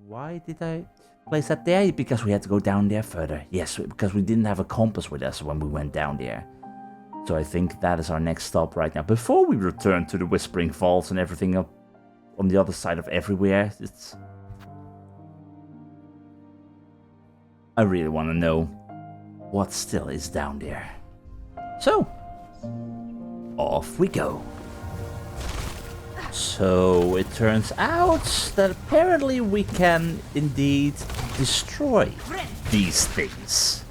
Why did I place that there? Because we had to go down there further. Yes, because we didn't have a compass with us when we went down there. So I think that is our next stop right now. Before we return to the Whispering Falls and everything up on the other side of everywhere. I really want to know what still is down there. So, off we go. So it turns out that apparently we can indeed destroy these things.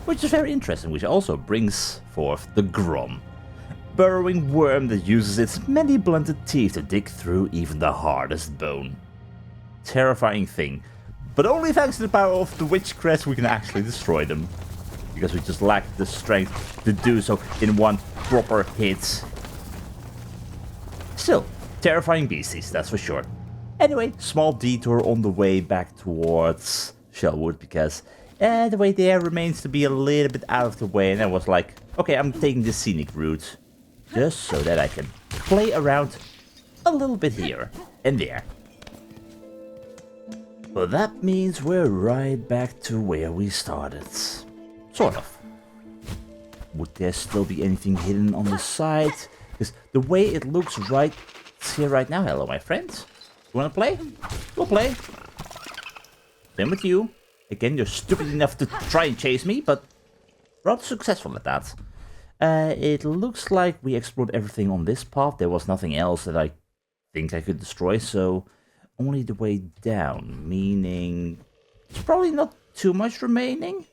Which is very interesting, which also brings forth the Grom. Burrowing worm that uses its many blunted teeth to dig through even the hardest bone. Terrifying thing. But only thanks to the power of the Witchcrest we can actually destroy them. Because we just lack the strength to do so in one proper hit. Still, terrifying beasties, that's for sure. Anyway, small detour on the way back towards Shellwood, because the way there remains to be a little bit out of the way, and I was like, okay, I'm taking the scenic route, just so that I can play around a little bit here and there. But that means we're right back to where we started. Sort of. Would there still be anything hidden on the side? Because the way it looks right here right now. Hello, my friends. You wanna play? We'll play. Same with you. Again, you're stupid enough to try and chase me, but rather successful at that. It looks like we explored everything on this path. There was nothing else that I think I could destroy, so only the way down, meaning there's probably not too much remaining.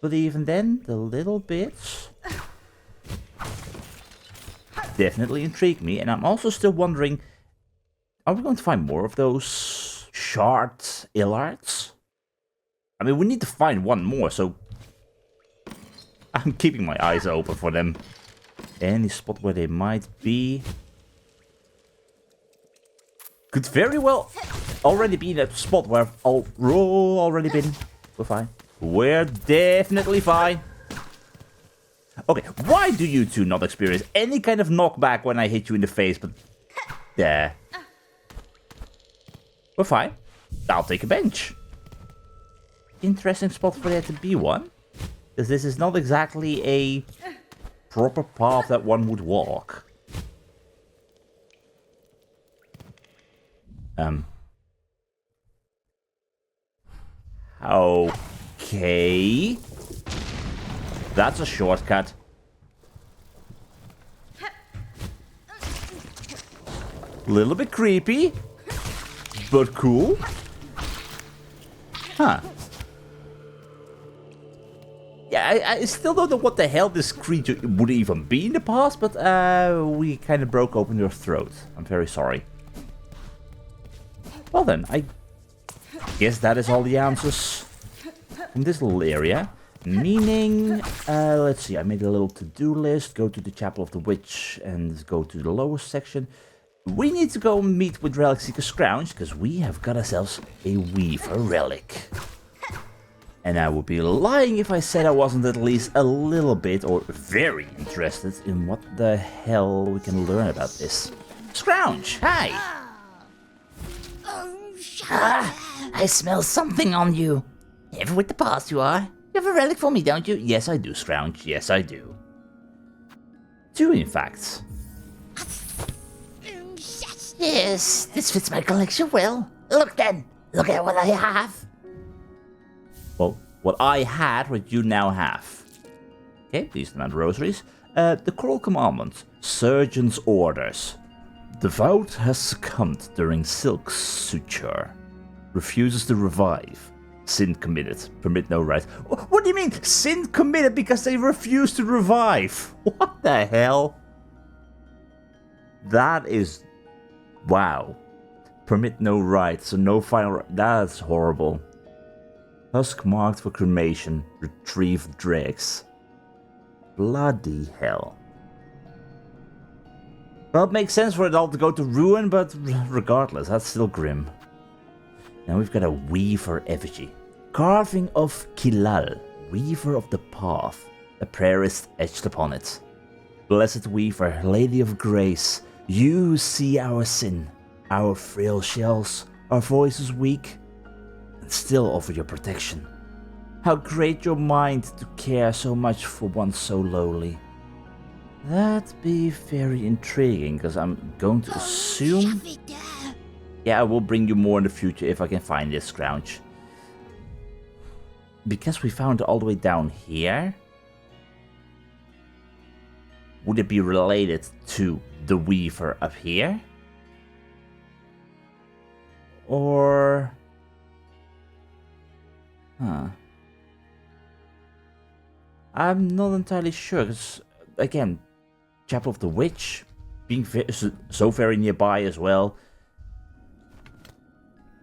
But even then, the little bits definitely intrigue me, and I'm also still wondering, are we going to find more of those shard Illards? I mean, we need to find one more, so I'm keeping my eyes open for them. Any spot where they might be could very well already be that spot where I've already been. We're fine. We're definitely fine. Okay, why do you two not experience any kind of knockback when I hit you in the face, but yeah. We're fine. I'll take a bench. Interesting spot for there to be one. Because this is not exactly a proper path that one would walk. Okay. That's a shortcut. Little bit creepy, but cool. Huh. Yeah, I still don't know what the hell this creature would even be in the past, but we kind of broke open your throat. I'm very sorry. Well then, I guess that is all the answers from this little area. Meaning, let's see, I made a little to-do list, go to the Chapel of the Witch and go to the lower section. We need to go meet with Relic Seeker Scrounge, because we have got ourselves a Weaver Relic. And I would be lying if I said I wasn't at least a little bit or very interested in what the hell we can learn about this. Scrounge, hi! I smell something on you. Ever with the past you are. You have a relic for me, don't you? Yes, I do, Scrounge. Yes, I do. Two, in fact. Yes, this fits my collection well. Look then. Look at what I have. Well, what I had, what you now have. Okay, these are the rosaries. The Cruel Commandment. Surgeon's Orders. Devout has succumbed during Silk's suture. Refuses to revive. Sin committed. Permit no right. What do you mean? Sin committed because they refuse to revive? What the hell? That is... wow. Permit no right, so no final... that's horrible. Husk marked for cremation. Retrieve dregs. Bloody hell. Well, it makes sense for it all to go to ruin, but regardless, that's still grim. Now we've got a Weaver effigy. Carving of Kilal, Weaver of the Path. A prayer is etched upon it. Blessed Weaver, Lady of Grace, you see our sin, our frail shells, our voices weak, and still offer your protection. How great your mind to care so much for one so lowly. That'd be very intriguing, because I'm going to assume... Yeah, I will bring you more in the future if I can find this scrounge. Because we found it all the way down here, would it be related to the Weaver up here? Or... Huh. I'm not entirely sure, because, again, Chapel of the Witch being so very nearby as well.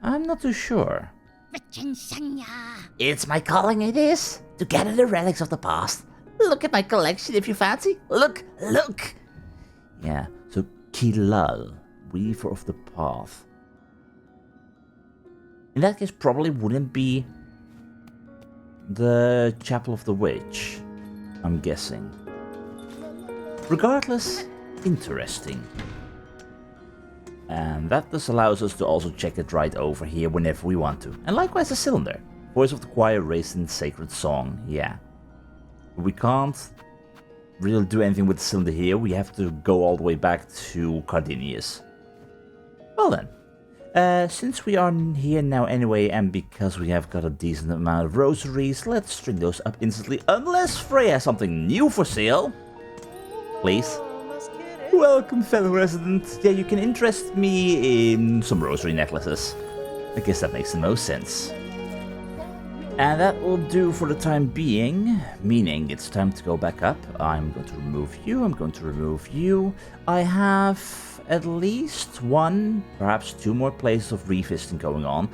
I'm not too sure. It's my calling, it is, to gather the relics of the past. Look at my collection if you fancy. Look, look! Yeah, so Kilal, Weaver of the Path. In that case, probably wouldn't be the Chapel of the Witch, I'm guessing. Regardless, interesting. And that just allows us to also check it right over here whenever we want to. And likewise the cylinder. Voice of the choir raised in sacred song, yeah. We can't really do anything with the cylinder here, we have to go all the way back to Cardinius. Well then, since we are here now anyway, and because we have got a decent amount of rosaries, let's string those up instantly, unless Frey has something new for sale. Please. Welcome, fellow resident. Yeah, you can interest me in some rosary necklaces. I guess that makes the most sense. And that will do for the time being, meaning it's time to go back up. I'm going to remove you, I'm going to remove you. I have at least one, perhaps two more places of revisiting going on.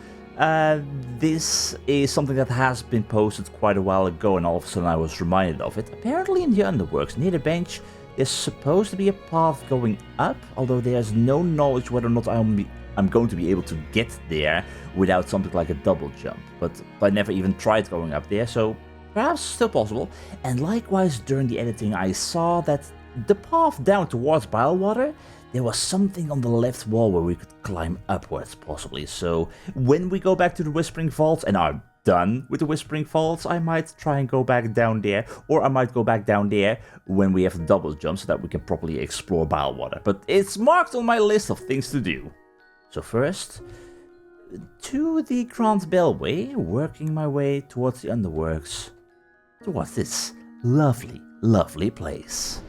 This is something that has been posted quite a while ago, and all of a sudden I was reminded of it. Apparently in the Underworks, near the bench, there's supposed to be a path going up, although there's no knowledge whether or not I'm going to be able to get there without something like a double jump. But I never even tried going up there, so perhaps still possible. And likewise, during the editing, I saw that the path down towards Bilewater, there was something on the left wall where we could climb upwards, possibly. So when we go back to the Whispering Vaults and are done with the Whispering Vaults, I might try and go back down there, or I might go back down there when we have the double jump so that we can properly explore Bilewater. But it's marked on my list of things to do. So first, to the Grand Bellway, working my way towards the Underworks, towards this lovely, lovely place.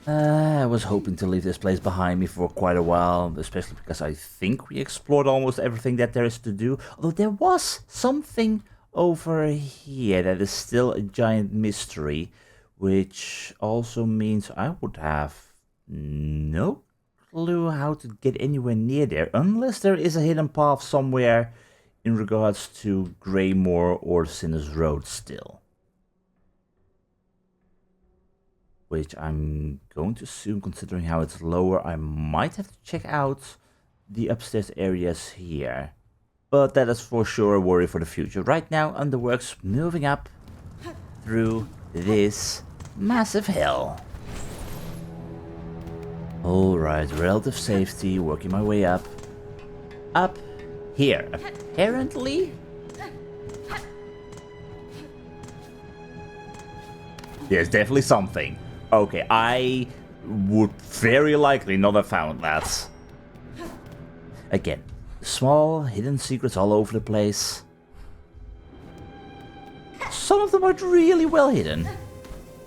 I was hoping to leave this place behind me for quite a while, especially because I think we explored almost everything that there is to do, although there was something over here that is still a giant mystery, which also means I would have no clue how to get anywhere near there, unless there is a hidden path somewhere in regards to Greymore or Sinner's Road still. Which I'm going to assume, considering how it's lower, I might have to check out the upstairs areas here. But that is for sure a worry for the future. Right now, Underworks moving up through this massive hill. Alright, relative safety, working my way up. Up here, apparently. There's definitely something. Okay, I would very likely not have found that. Again, small hidden secrets all over the place. Some of them are really well hidden.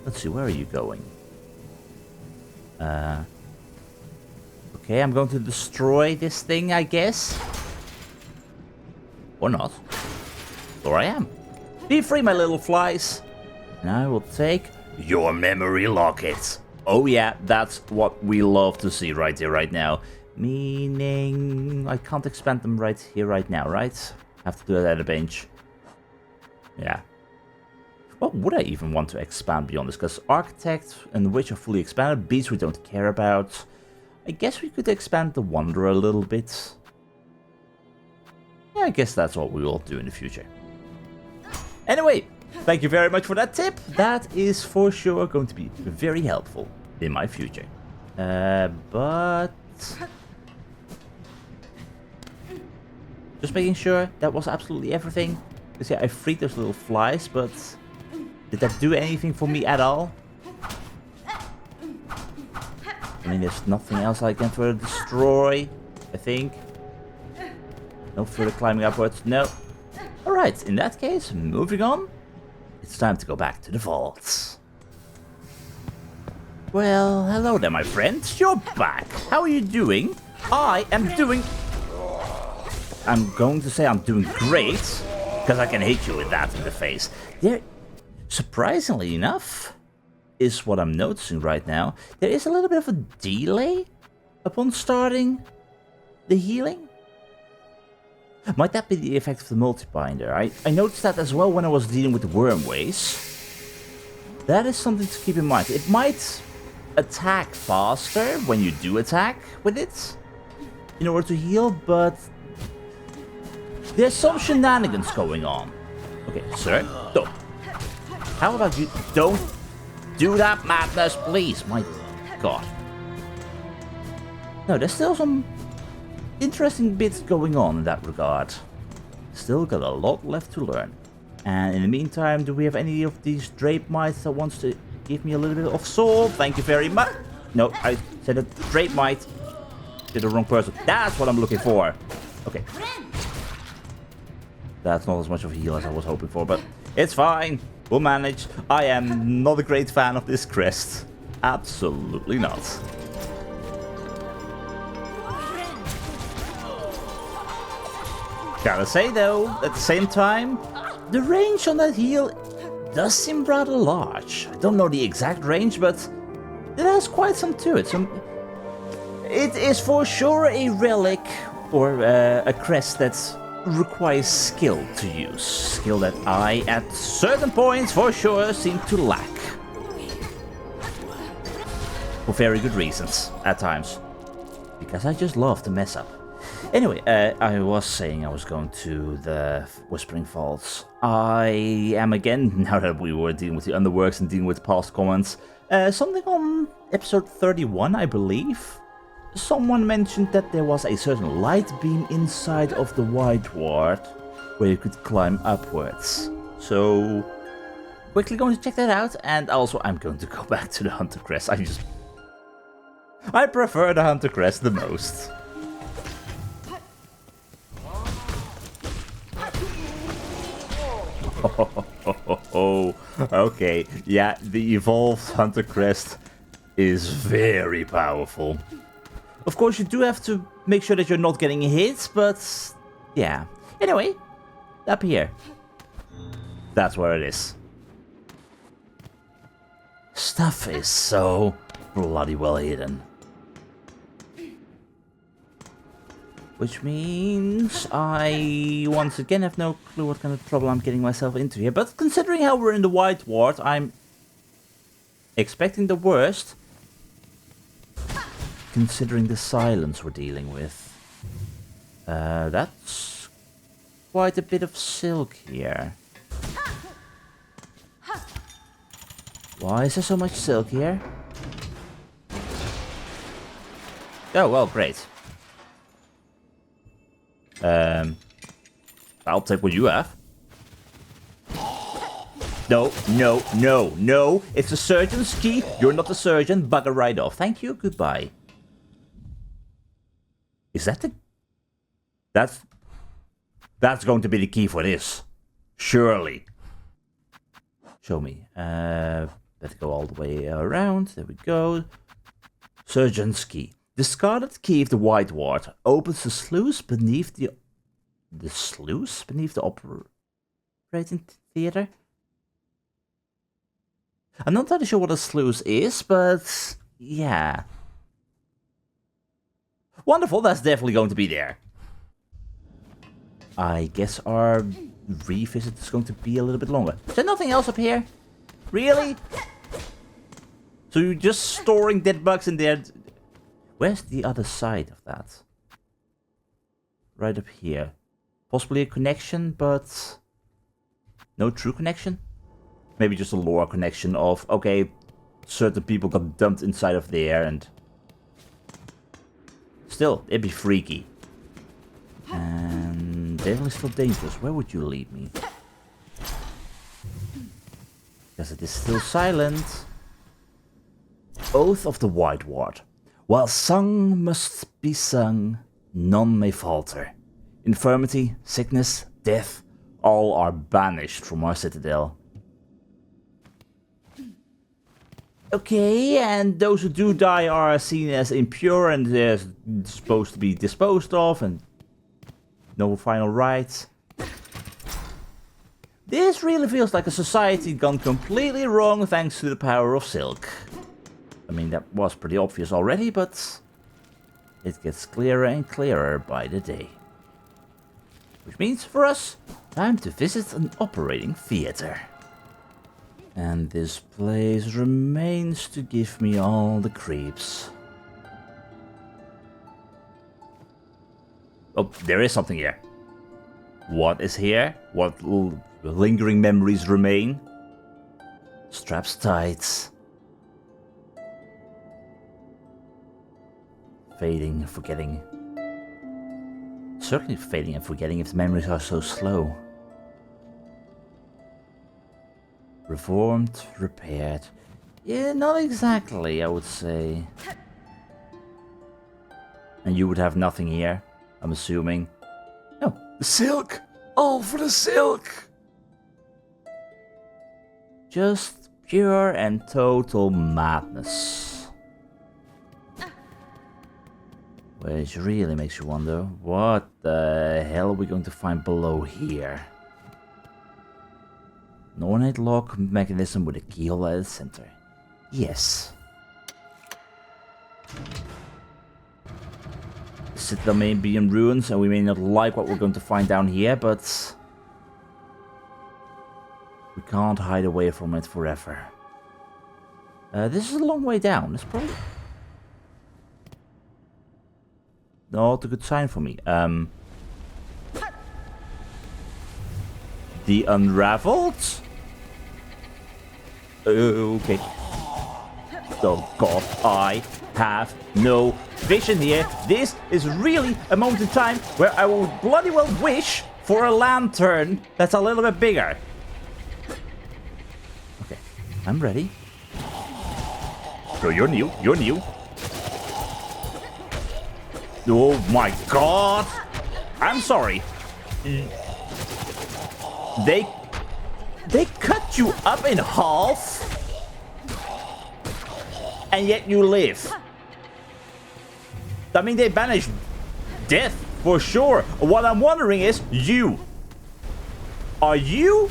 Let's see, where are you going? Okay, I'm going to destroy this thing, I guess. Or not. There I am. Be free, my little flies. And I will take your memory locket. Oh yeah, that's what we love to see right here, right now. Meaning, I can't expand them right here, right now, right? Have to do that at a bench. Yeah. What would I even want to expand beyond this? Because Architect and Witch are fully expanded. Beasts we don't care about. I guess we could expand the Wanderer a little bit. Yeah, I guess that's what we will do in the future. Anyway, thank you very much for that tip. That is for sure going to be very helpful in my future. But Just making sure that was absolutely everything. Because yeah, I freed those little flies, but did that do anything for me at all? I mean, there's nothing else I can further destroy, I think. No further climbing upwards, no. Alright, in that case, moving on. It's time to go back to the vaults. Well, hello there, my friend. You're back. How are you doing? I am doing... I'm going to say I'm doing great, because I can hit you with that in the face. There, surprisingly enough, is what I'm noticing right now. There is a little bit of a delay upon starting the healing. Might that be the effect of the multi-binder? I noticed that as well when I was dealing with the wormways. That is something to keep in mind. It might attack faster when you do attack with it in order to heal, but there's some shenanigans going on. Okay, sir, don't. How about you don't do that madness, please? My God. No, there's still some interesting bits going on in that regard. Still got a lot left to learn. And in the meantime, do we have any of these drape mites that wants to give me a little bit of soul? Thank you very much. No, I said a drape mite to the wrong person. That's what I'm looking for. Okay. That's not as much of a heal as I was hoping for, but it's fine. We'll manage. I am not a great fan of this crest. Absolutely not. Gotta say though, at the same time, the range on that heal does seem rather large. I don't know the exact range, but it has quite some to it. It is for sure a relic or a crest that requires skill to use. Skill that I, at certain points, for sure, seem to lack. For very good reasons, at times. Because I just love to mess up. Anyway, I was saying I was going to the Whispering Falls. I am again, now that we were dealing with the Underworks and dealing with past comments, something on episode 31, I believe. Someone mentioned that there was a certain light beam inside of the Whiteward where you could climb upwards. So, quickly going to check that out, and also I'm going to go back to the Hunter Crest. I prefer the Hunter Crest the most. Oh, okay. Yeah, the evolved Hunter Crest is very powerful. Of course, you do have to make sure that you're not getting hit, but yeah. Anyway, up here. That's where it is. Stuff is so bloody well hidden. Which means I, once again, have no clue what kind of trouble I'm getting myself into here. But considering how we're in the Whiteward, I'm expecting the worst. Considering the silence we're dealing with. That's quite a bit of silk here. Why is there so much silk here? Oh, well, great. I'll take what you have. No, no, no, no. It's a surgeon's key. You're not a surgeon. Bugger right off. Thank you. Goodbye. Is that the... That's going to be the key for this. Surely. Show me. Let's go all the way around. There we go. Surgeon's key. Discarded key of the Whiteward opens the sluice beneath the sluice beneath the operating theater. I'm not entirely sure what a sluice is, but yeah. Wonderful, that's definitely going to be there. I guess our revisit is going to be a little bit longer. Is there nothing else up here? Really? So you're just storing dead bugs in there? Where's the other side of that? Right up here. Possibly a connection, but no true connection? Maybe just a lore connection of, okay, certain people got dumped inside of there and... Still, it'd be freaky. And definitely still dangerous. Where would you lead me? Because it is still silent. Oath of the Whiteward. While song must be sung, none may falter. Infirmity, sickness, death, all are banished from our citadel. Okay, and those who do die are seen as impure and they're supposed to be disposed of and no final rights. This really feels like a society gone completely wrong thanks to the power of Silk. I mean, that was pretty obvious already, but it gets clearer and clearer by the day. Which means, for us, time to visit an operating theater. And this place remains to give me all the creeps. Oh, there is something here. What is here? What lingering memories remain? Straps tight. Fading, forgetting. Certainly fading and forgetting if the memories are so slow. Reformed, repaired. Yeah, not exactly, I would say. And you would have nothing here, I'm assuming. No. The silk! All for the silk! Just pure and total madness. Which really makes you wonder, what the hell are we going to find below here? An ornate lock mechanism with a keyhole at its center. Yes. The citadel may be in ruins and we may not like what we're going to find down here, but we can't hide away from it forever. This is a long way down. It's probably not a good sign for me. The Unraveled? Okay. Oh god, I have no vision here. This is really a moment in time where I will bloody well wish for a lantern that's a little bit bigger. Okay, I'm ready. Bro, you're new. You're new. Oh my god. I'm sorry. They cut you up in half, and yet you live. I mean, they banished death for sure. What I'm wondering is, you. Are you?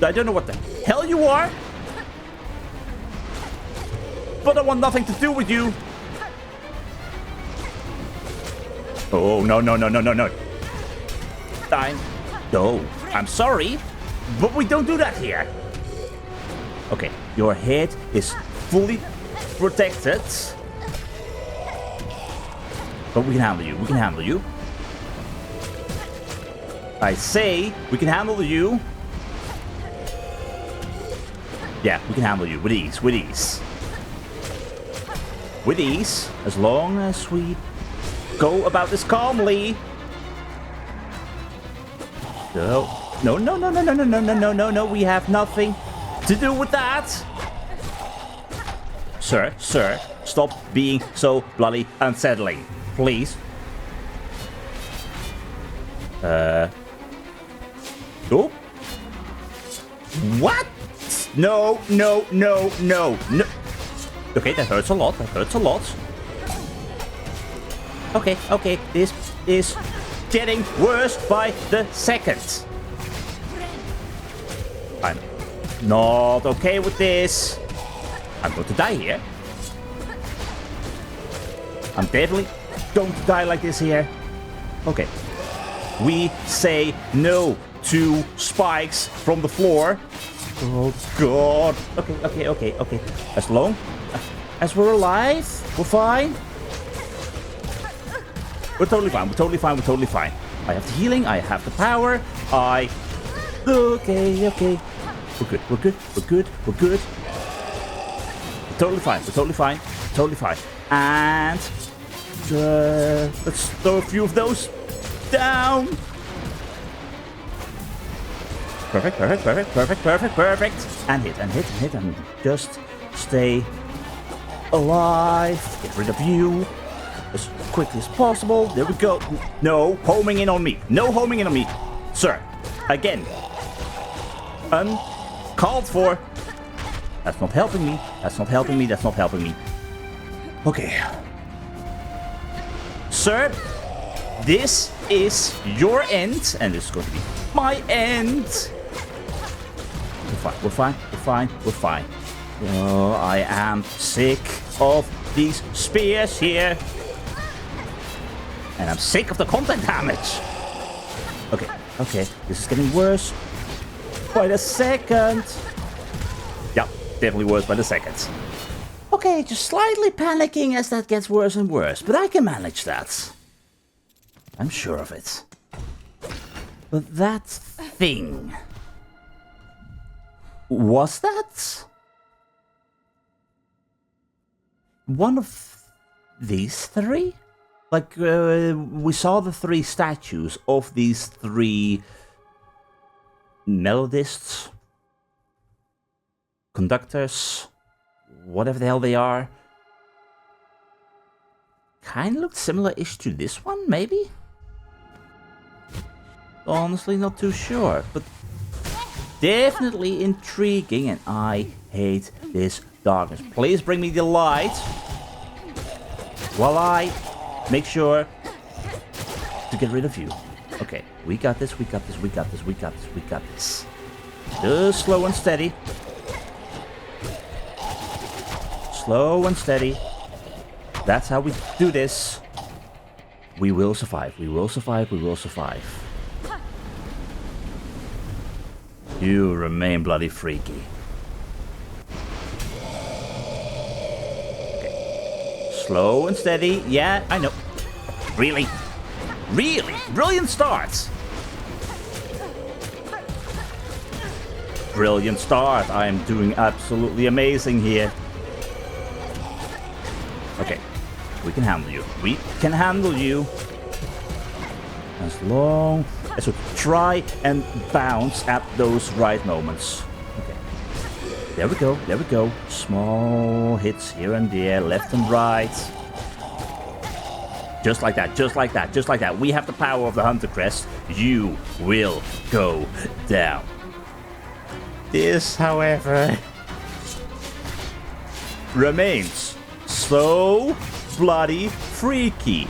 I don't know what the hell you are, but I want nothing to do with you. Oh, no, no, no, no, no, no. I'm sorry, but we don't do that here. Okay, your head is fully protected. But we can handle you, we can handle you. I say, we can handle you. Yeah, we can handle you with ease, with ease. With ease, as long as we go about this calmly. No, no, no, no, no, no, no, no, no, no, no, no. We have nothing to do with that. Sir, sir, stop being so bloody unsettling, please. Oh. What? No, no, no, no, no. Okay, that hurts a lot. That hurts a lot. Okay, okay, this is getting worse by the second. I'm not okay with this. I'm going to die here. I'm definitely going to die like this here. Okay. We say no to spikes from the floor. Oh, God. Okay, okay, okay, okay. As long as we're alive, we're fine. We're totally fine, we're totally fine, we're totally fine. I have the healing, I have the power, Okay, okay. We're good, we're good, we're good, we're good. totally fine. We're totally fine. Totally fine. And let's throw a few of those down. Perfect, perfect, perfect, perfect, perfect, perfect. And hit, and hit, and hit, and just stay alive. Get rid of you as quickly as possible. There we go. No homing in on me. No homing in on me. Sir, again. Uncalled for. That's not helping me. That's not helping me. That's not helping me. Okay. Sir, this is your end, and this is going to be my end. We're fine. We're fine. We're fine. Oh, I am sick of these spears here. And I'm sick of the contact damage. Okay, okay. This is getting worse by the second. Yeah, definitely worse by the second. Okay, just slightly panicking as that gets worse and worse. But I can manage that. I'm sure of it. But that thing... Was that... one of these three? Like, we saw the three statues of these three melodists, conductors, whatever the hell they are. Kind of looked similar-ish to this one, maybe? Honestly, not too sure, but definitely intriguing, and I hate this darkness. Please bring me the light while I make sure to get rid of you. Okay, we got this, we got this, we got this, we got this, we got this. Just slow and steady. Slow and steady. That's how we do this. We will survive, we will survive, we will survive. You remain bloody freaky. Okay. Slow and steady. Yeah, I know. Really? Really? Brilliant start. Brilliant start. I am doing absolutely amazing here. Okay. We can handle you. We can handle you. As long as we try and bounce at those right moments. Okay. There we go. There we go. Small hits here and there, left and right. Just like that. Just like that. Just like that. We have the power of the Hunter Crest. You will go down. This, however, remains so bloody freaky.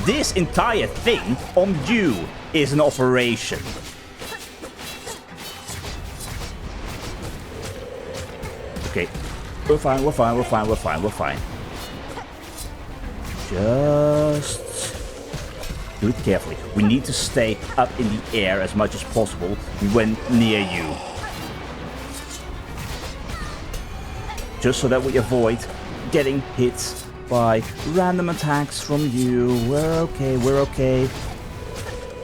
This entire thing on you is an operation. Okay, we're fine, we're fine, we're fine, we're fine, we're fine. Just do it carefully. We need to stay up in the air as much as possible when near you. Just so that we avoid getting hit by random attacks from you. We're okay, we're okay.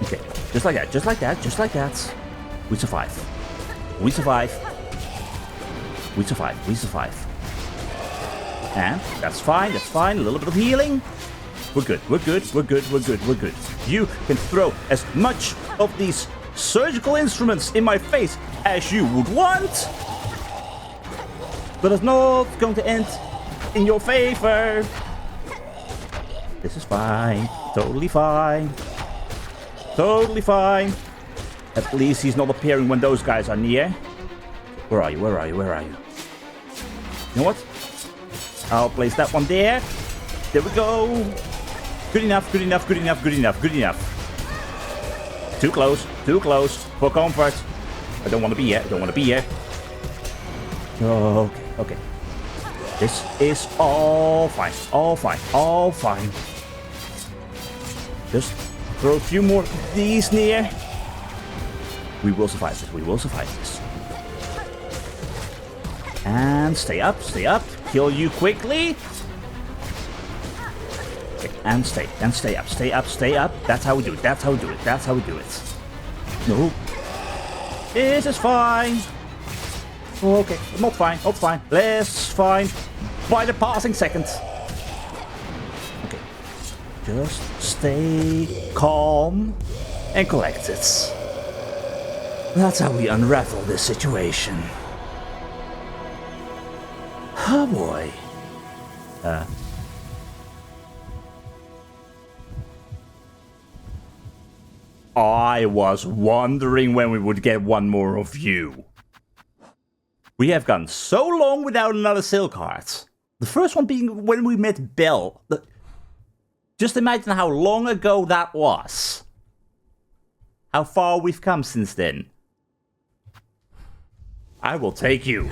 Okay, just like that, just like that, just like that. We survive. We survive. We survive, we survive. And that's fine, that's fine. A little bit of healing. We're good, we're good, we're good, we're good, we're good. You can throw as much of these surgical instruments in my face as you would want. But it's not going to end in your favor. This is fine. Totally fine. Totally fine. At least he's not appearing when those guys are near. Where are you? Where are you? Where are you? You know what? I'll place that one there. There we go. Good enough, good enough, good enough, good enough, good enough. Too close for comfort. I don't want to be here. I don't want to be here. Okay, okay. This is all fine, all fine, all fine. Just throw a few more of these near. We will survive this, we will survive this. And stay up, kill you quickly. Okay, and stay up, stay up, stay up. That's how we do it, that's how we do it, that's how we do it. No. This is fine. Okay, not fine, not fine. Less fine. by the passing second. Okay. Just stay calm and collected. That's how we unravel this situation. Oh boy. I was wondering when we would get one more of you. We have gone so long without another silk heart. The first one being when we met Belle. Just imagine how long ago that was. How far we've come since then. I will take you.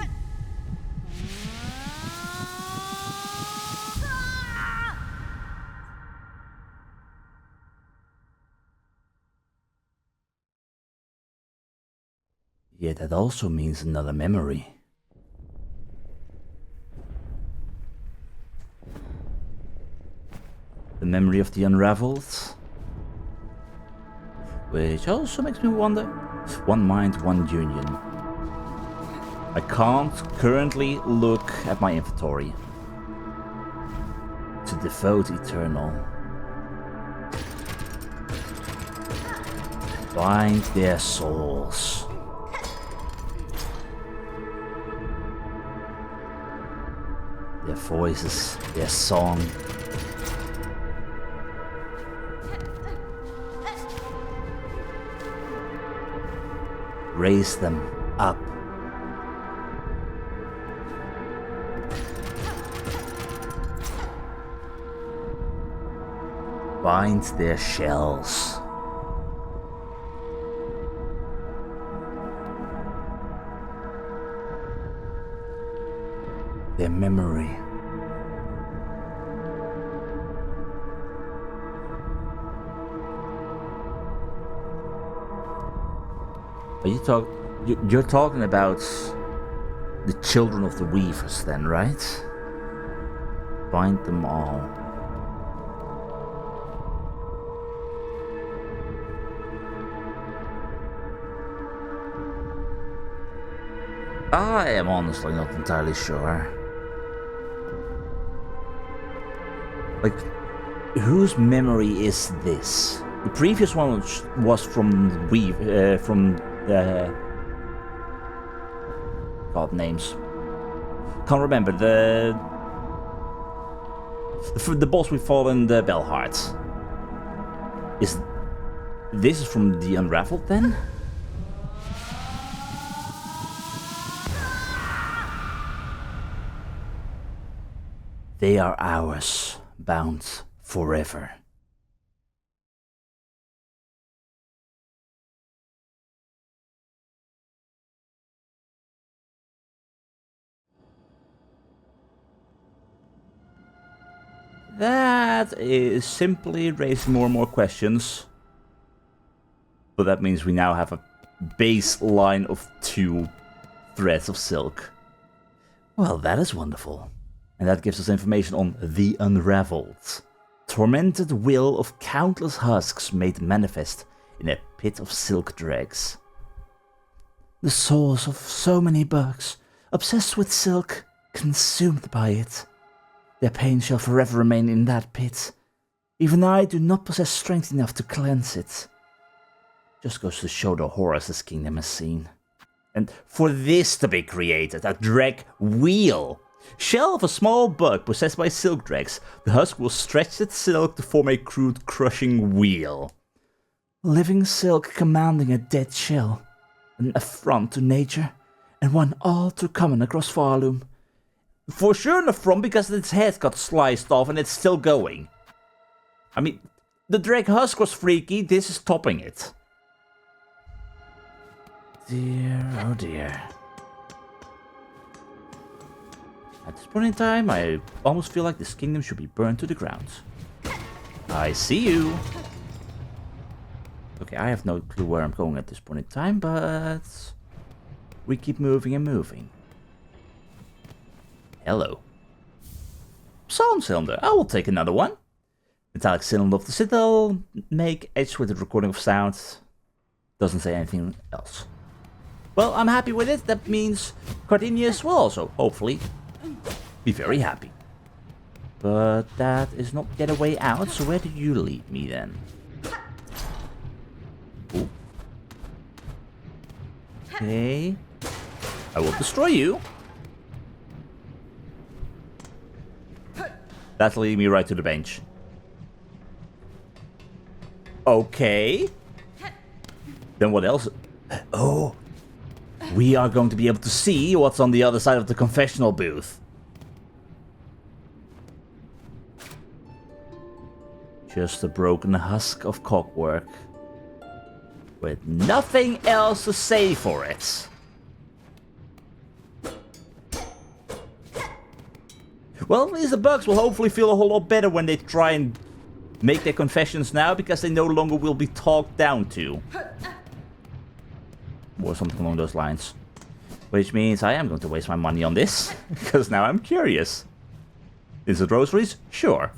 Yeah, that also means another memory. The memory of the Unraveled. Which also makes me wonder. One mind, one union. I can't currently look at my inventory. To devote eternal. Bind their souls. Their voices, their song. Raise them up. Bind their shells. Their memory. You're talking about the children of the Weavers then, right? Bind them all. I am honestly not entirely sure. Like, whose memory is this? The previous one was from God names. Can't remember the boss we fought in the Bellheart. This is from the Unraveled then? They are ours, bound forever. That is simply raising more and more questions. But that means we now have a baseline of 2 threads of silk. Well, that is wonderful. And that gives us information on the Unraveled. Tormented will of countless husks made manifest in a pit of silk dregs. The souls of so many bugs, obsessed with silk, consumed by it. Their pain shall forever remain in that pit. Even I do not possess strength enough to cleanse it. Just goes to show the horrors this kingdom has seen. And for this to be created, a dreg wheel. Shell of a small bug possessed by silk dregs, the husk will stretch its silk to form a crude crushing wheel. Living silk commanding a dead shell. An affront to nature, and one all too common across Farloom. For sure an affront because its head got sliced off and it's still going. I mean, the dreg husk was freaky, this is topping it. Dear, oh dear. At this point in time, I almost feel like this kingdom should be burned to the ground. I see you. Okay, I have no clue where I'm going at this point in time, but we keep moving and moving. Hello. Psalm cylinder. I will take another one. Metallic cylinder of the Citadel. Make edge with the recording of sound. Doesn't say anything else. Well, I'm happy with it. That means Cardinius will also, hopefully, be very happy. But that is not yet a way out, so where do you lead me then? Ooh. Okay. I will destroy you. That's leading me right to the bench. Okay. Then what else? Oh. We are going to be able to see what's on the other side of the confessional booth. Just a broken husk of cockwork. With nothing else to say for it. Well, at least the bugs will hopefully feel a whole lot better when they try and make their confessions now, because they no longer will be talked down to. Or something along those lines. Which means I am going to waste my money on this, because now I'm curious. Is it rosaries? Sure.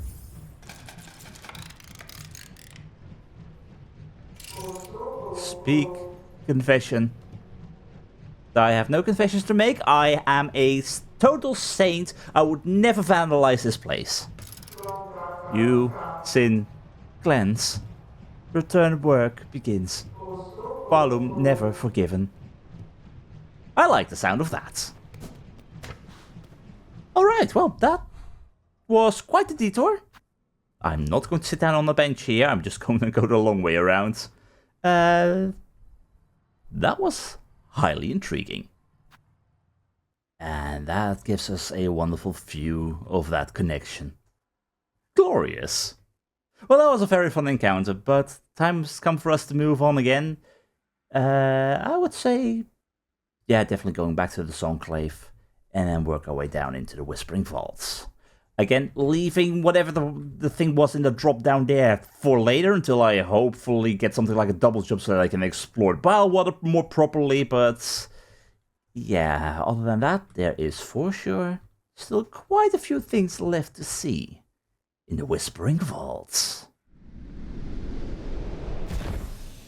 Speak. Confession. I have no confessions to make. I am a total saint. I would never vandalize this place. You sin, cleanse. Return work begins. Balum never forgiven. I like the sound of that. Alright, well, that was quite a detour. I'm not going to sit down on the bench here. I'm just going to go the long way around. That was highly intriguing. And that gives us a wonderful view of that connection. Glorious. Well, that was a very fun encounter, but time's come for us to move on again. I would say, yeah, definitely going back to the Enclave, and then work our way down into the Whispering Vaults. Again, leaving whatever the thing was in the drop down there for later, until I hopefully get something like a double jump so that I can explore Bilewater more properly, but yeah, other than that, there is for sure still quite a few things left to see in the Whispering Vaults.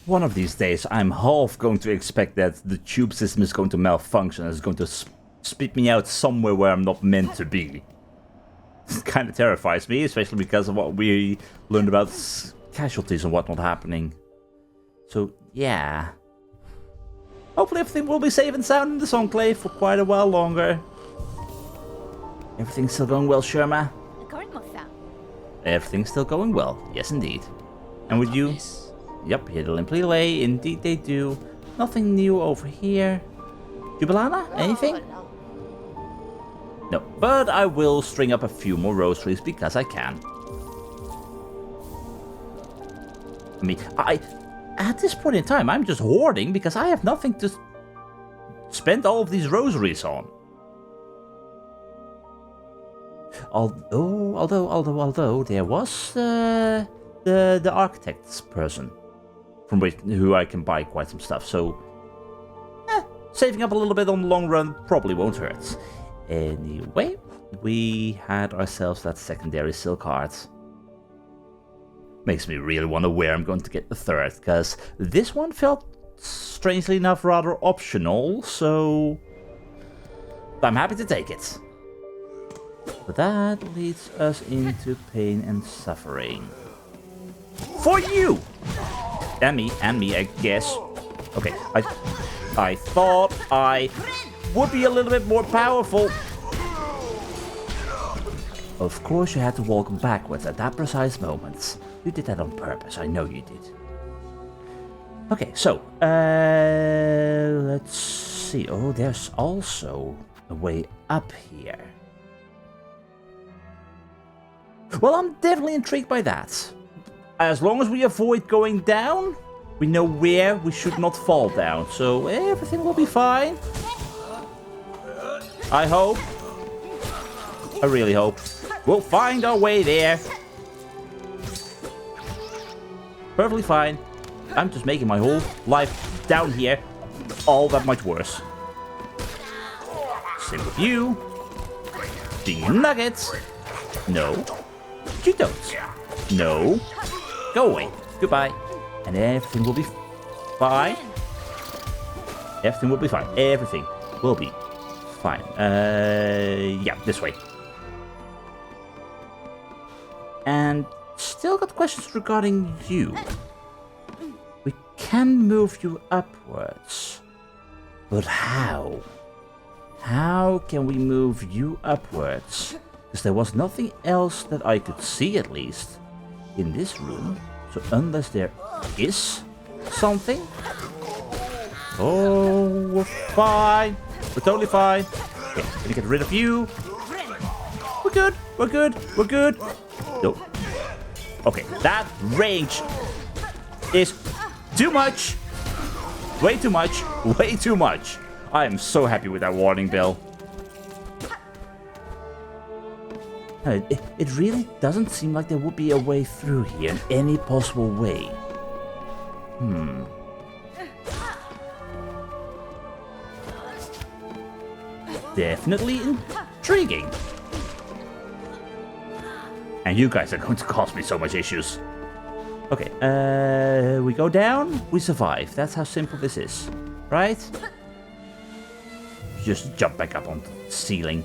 One of these days, I'm half going to expect that the tube system is going to malfunction and is going to spit me out somewhere where I'm not meant to be. It kind of terrifies me, especially because of what we learned about casualties and whatnot happening. So, yeah. Hopefully everything will be safe and sound in this enclave for quite a while longer. Everything's still going well, Sherma? Everything's still going well, yes indeed. And with you? Yep, here the Limply lay, indeed they do. Nothing new over here. Jubilana, anything? No, but I will string up a few more rosaries because I can. I mean, at this point in time, I'm just hoarding because I have nothing to spend all of these rosaries on. Although there was the architect's person from who I can buy quite some stuff, so saving up a little bit on the long run probably won't hurt. Anyway, we had ourselves that secondary silk heart. Makes me really wonder where I'm going to get the third, because this one felt, strangely enough, rather optional, so I'm happy to take it. But that leads us into pain and suffering. For you! And me, I guess. Okay, I thought I would be a little bit more powerful. Of course you had to walk backwards at that precise moment. You did that on purpose, I know you did. Okay, so, let's see. Oh, there's also a way up here. Well, I'm definitely intrigued by that. As long as we avoid going down, we know where we should not fall down. So everything will be fine. I hope. I really hope. We'll find our way there. Perfectly fine. I'm just making my whole life down here all that much worse. Same with you. Being nuggets. No. You don't. No. Go away. Goodbye. And everything will be fine. Everything will be fine. Everything will be fine. Yeah, this way. And still got questions regarding you. We can move you upwards. But how? How can we move you upwards? Because there was nothing else that I could see, at least, in this room. So unless there is something... Oh, we're fine. We're totally fine. Okay, gonna get rid of you. We're good. We're good. We're good. No. Okay, that range is too much. Way too much. Way too much. I am so happy with that warning bell. It really doesn't seem like there would be a way through here in any possible way. Definitely intriguing. And you guys are going to cause me so much issues. Okay, we go down, we survive. That's how simple this is, right? Just jump back up on the ceiling.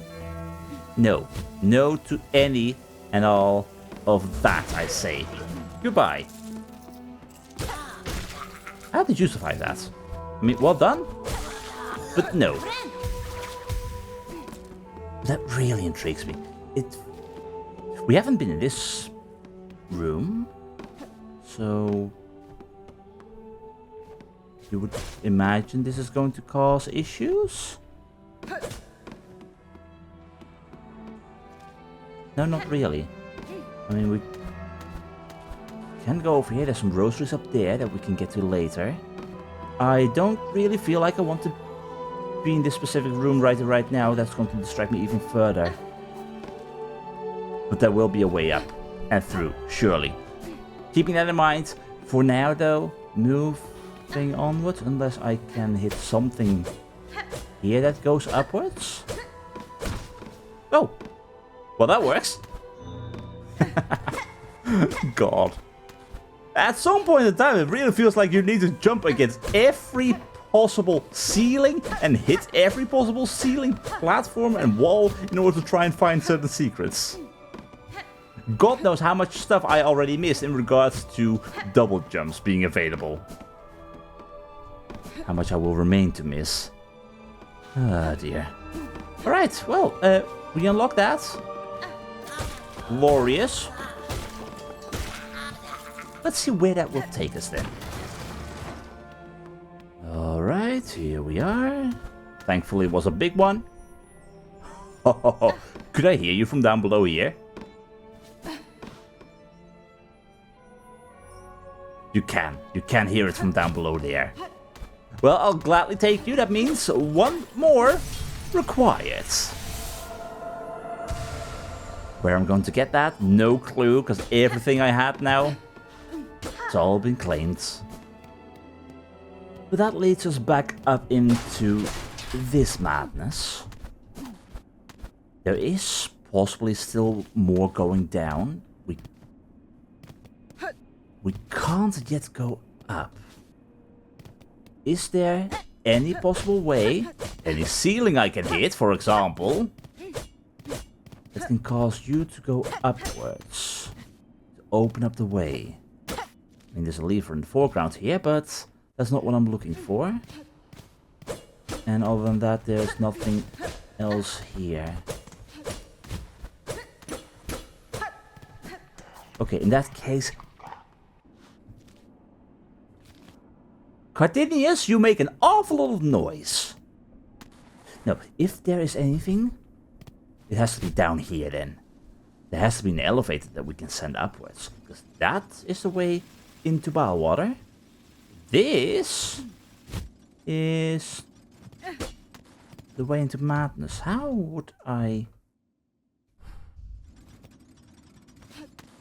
No. No to any and all of that, I say. Goodbye. How did you survive that? I mean, well done. But no. That really intrigues me. We haven't been in this room, so you would imagine this is going to cause issues? No, not really. I mean, we can go over here. There's some groceries up there that we can get to later. I don't really feel like I want to be in this specific room right now. That's going to distract me even further. But there will be a way up and through, surely. Keeping that in mind, for now though, moving onwards, unless I can hit something here that goes upwards. Oh, well that works. God. At some point in time, it really feels like you need to jump against every possible ceiling and hit every possible ceiling, platform and wall in order to try and find certain secrets. God knows how much stuff I already missed in regards to double jumps being available. How much I will remain to miss. Ah, dear. Alright, well, we unlock that. Glorious. Let's see where that will take us then. Alright, here we are. Thankfully it was a big one. Could I hear you from down below here? You can hear it from down below there. Well, I'll gladly take you. That means one more required. Where I'm going to get that? No clue, because everything I had now, it's all been claimed. But that leads us back up into this madness. There is possibly still more going down. We can't yet go up. Is there any possible way, any ceiling I can hit, for example, that can cause you to go upwards, to open up the way? I mean, there's a lever in the foreground here, but that's not what I'm looking for. And other than that, there's nothing else here. Okay, in that case... Cartinius, you make an awful lot of noise. No, if there is anything, it has to be down here then. There has to be an elevator that we can send upwards, because that is the way into Bilewater. This is the way into madness. How would I...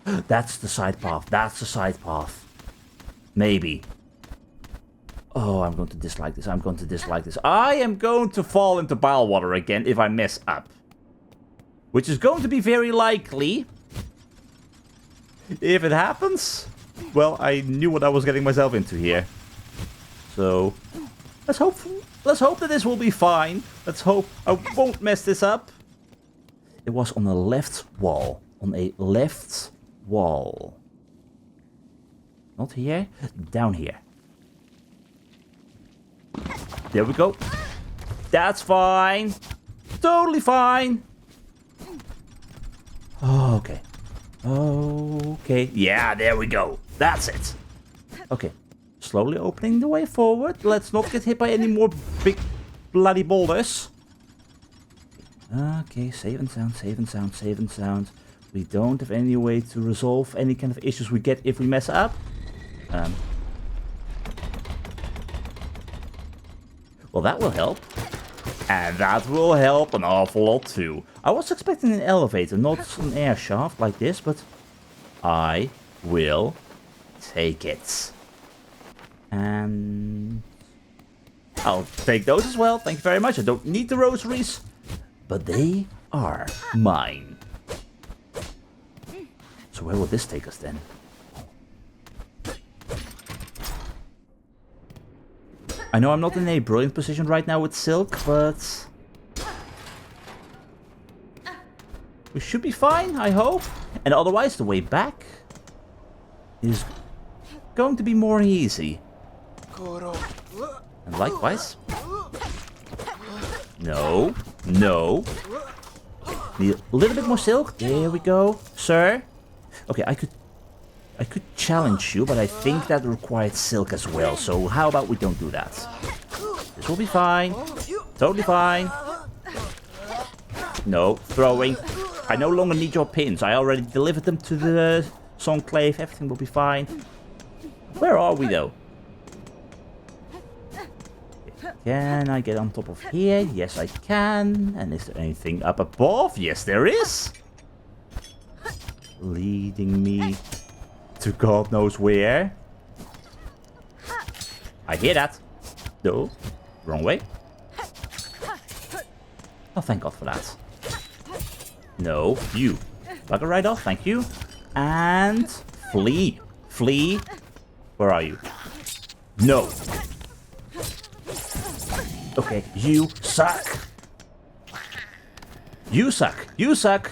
That's the side path. That's the side path. Maybe. Oh, I'm going to dislike this. I'm going to dislike this. I am going to fall into Bilewater again if I mess up. Which is going to be very likely. If it happens, well, I knew what I was getting myself into here. So, let's hope that this will be fine. Let's hope I won't mess this up. It was on the left wall. On a left wall. Not here. Down here. There we go. That's fine. Totally fine. Okay. Okay. Yeah, there we go. That's it. Okay. Slowly opening the way forward. Let's not get hit by any more big bloody boulders. Okay, save and sound, save and sound, save and sound. We don't have any way to resolve any kind of issues we get if we mess up. Well, that will help. And that will help an awful lot too. I was expecting an elevator, not an air shaft like this, but I will take it. And I'll take those as well. Thank you very much. I don't need the rosaries, but they are mine. So where will this take us then? I know I'm not in a brilliant position right now with Silk, but we should be fine, I hope. And otherwise, the way back is going to be more easy. And likewise. No, no. Need a little bit more Silk. There we go, sir. Okay, I could challenge you, but I think that required Silk as well. So how about we don't do that? This will be fine. Totally fine. No, throwing. I no longer need your pins. I already delivered them to the Songclave. Everything will be fine. Where are we though? Can I get on top of here? Yes, I can. And is there anything up above? Yes, there is. Leading me to God knows where. I hear that. No, wrong way. Oh, thank God for that. No, you. Bugger right off, thank you. And flee. Flee. Where are you? No. Okay, you suck. You suck. You suck.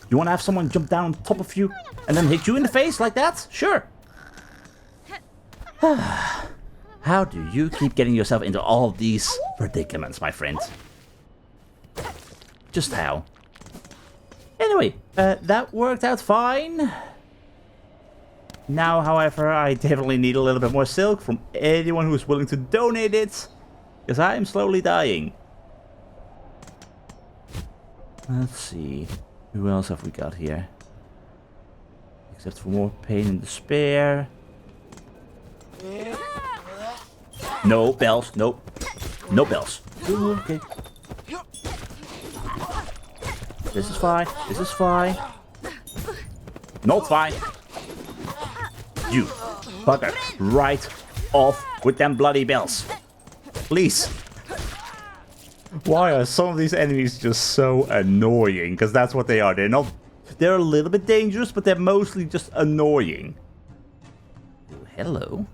You want to have someone jump down on top of you and then hit you in the face like that? Sure. How do you keep getting yourself into all of these predicaments, my friend? Just how? Anyway, that worked out fine. Now, however, I definitely need a little bit more Silk from anyone who's willing to donate it, because I am slowly dying. Let's see. Who else have we got here? Except for more pain and despair. No bells. Nope. No bells. Ooh, okay. This is fine. This is fine. Not fine. You bugger right off with them bloody bells. Please. Why are some of these enemies just so annoying? Because that's what they are. They're a little bit dangerous, but they're mostly just annoying. Hello.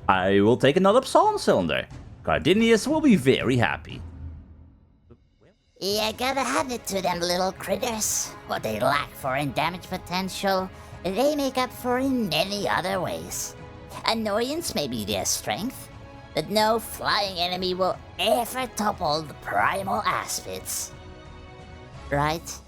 I will take another psalm cylinder. Gardenius will be very happy. You gotta hand it to them little critters. What they lack for in damage potential, they make up for in many other ways. Annoyance may be their strength, but no flying enemy will ever topple the primal asphids. Right?